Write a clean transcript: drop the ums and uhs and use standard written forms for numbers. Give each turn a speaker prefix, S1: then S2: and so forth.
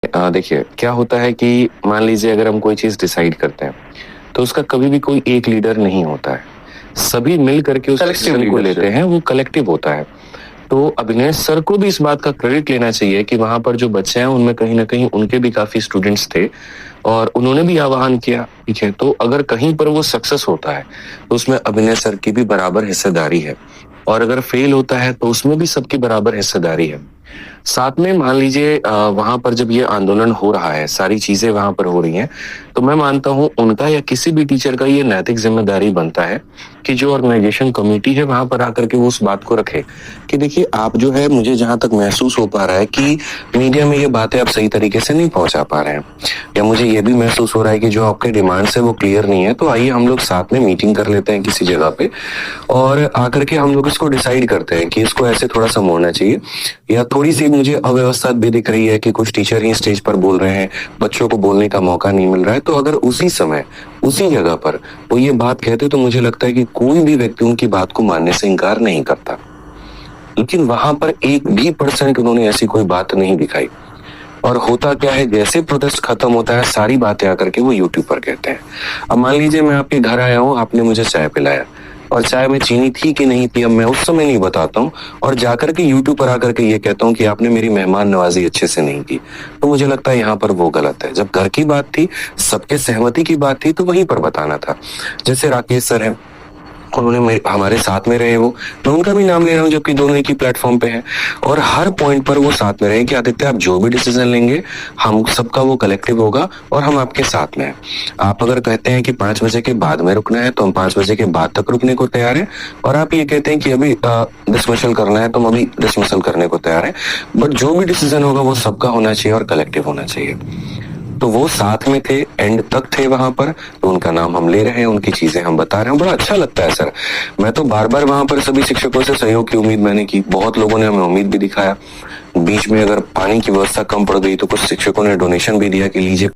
S1: देखिए क्या होता है कि मान लीजिए अगर हम कोई चीज़ डिसाइड करते हैं, तो उसका कभी भी कोई एक लीडर नहीं होता है। सभी मिल करके उस
S2: कलेक्टिव
S1: डिसीजन को
S2: लीडरशिप।
S1: लेते हैं, वो कलेक्टिव होता है। तो अभिनय सर को भी इस बात का क्रेडिट लेना चाहिए कि वहाँ पर जो बच्चे हैं उनमें कहीं न कहीं उनके भी काफ़ी स्टूडेंट्स थे और उन्होंने भी आह्वान किया, ठीक है? तो अगर कहीं पर वो सक्सेस होता है, तो उसमें अभिनय सर की भी बराबर हिस्सेदारी है और अगर फेल होता है तो उसमें भी सबकी बराबर हिस्सेदारी है। साथ में मान लीजिए वहाँ पर जब ये आंदोलन हो रहा है, सारी चीज़ें वहाँ पर हो रही हैं, तो मैं मानता हूँ उनका या किसी भी टीचर का ये नैतिक ज़िम्मेदारी बनता है कि जो ऑर्गेनाइज़ेशन कमिटी है वहाँ पर आकर के वो उस बात को रखे कि देखिए आप जो है मुझे जहाँ तक महसूस हो पा रहा है कि मीडिया में ये बातें आप सही तरीके से नहीं पहुँचा पा रहे हैं या मुझे ये भी महसूस हो रहा है कि जो आपके डिमांड्स है वो क्लियर नहीं है, तो आइए हम लोग साथ में मीटिंग कर लेते हैं किसी जगह पे और आकर के हम लोग इसको डिसाइड करते हैं कि इसको ऐसे थोड़ा-सा मोड़ना चाहिए या थोड़ी-सी मुझे अव्यवस्था भी दिख रही है कि कुछ टीचर ही स्टेज पर बोल रहे हैं, बच्चों को बोलने का मौका नहीं मिल रहा है। तो अगर उसी समय, उसी जगह पर वो ये बात कहते तो मुझे लगता है कि कोई भी व्यक्ति उनकी बात को मानने से इनकार नहीं करता। लेकिन वहां पर एक भी परसेंट उन्होंने ऐसी कोई बात नहीं दिखाई और होता क्या है, जैसे प्रोटेस्ट खत्म होता है सारी बातें आकर के वो यूट्यूब पर कहते हैं। अब मान लीजिए मैं आपके घर आया हूँ, आपने मुझे चाय पिलाया और चाय में चीनी थी कि नहीं थी अब मैं उस समय नहीं बताता हूँ और जाकर के यूट्यूब पर आकर के ये कहता हूँ कि आपने मेरी मेहमान नवाजी अच्छे से नहीं की, तो मुझे लगता है यहाँ पर वो गलत है। जब घर की बात थी, सबके सहमति की बात थी, तो वहीं पर बताना था। जैसे राकेश सर है, उन्होंने हमारे साथ में रहे, वो मैं उनका भी नाम ले रहा हूँ जबकि दोनों एक ही प्लेटफॉर्म पे हैं और हर पॉइंट पर वो साथ में रहे कि आदित्य आप जो भी डिसीजन लेंगे हम सबका वो कलेक्टिव होगा और हम आपके साथ में हैं। आप अगर कहते हैं कि 5 बजे के बाद में रुकना है तो हम 5 बजे के बाद तक रुकने को तैयार हैं और आप ये कहते हैं कि अभी डिसमिसल करना है तो हम अभी डिसमिसल करने को तैयार हैं। बट जो भी डिसीजन होगा वो सबका होना चाहिए और कलेक्टिव होना चाहिए। तो वो साथ में थे, एंड तक थे वहां पर, तो उनका नाम हम ले रहे हैं, उनकी चीजें हम बता रहे हैं, बड़ा अच्छा लगता है सर। मैं तो बार बार वहां पर सभी शिक्षकों से सहयोग की उम्मीद मैंने की, बहुत लोगों ने हमें उम्मीद भी दिखाया। बीच में अगर पानी की व्यवस्था कम पड़ गई तो कुछ शिक्षकों ने डोनेशन भी दिया कि लीजिए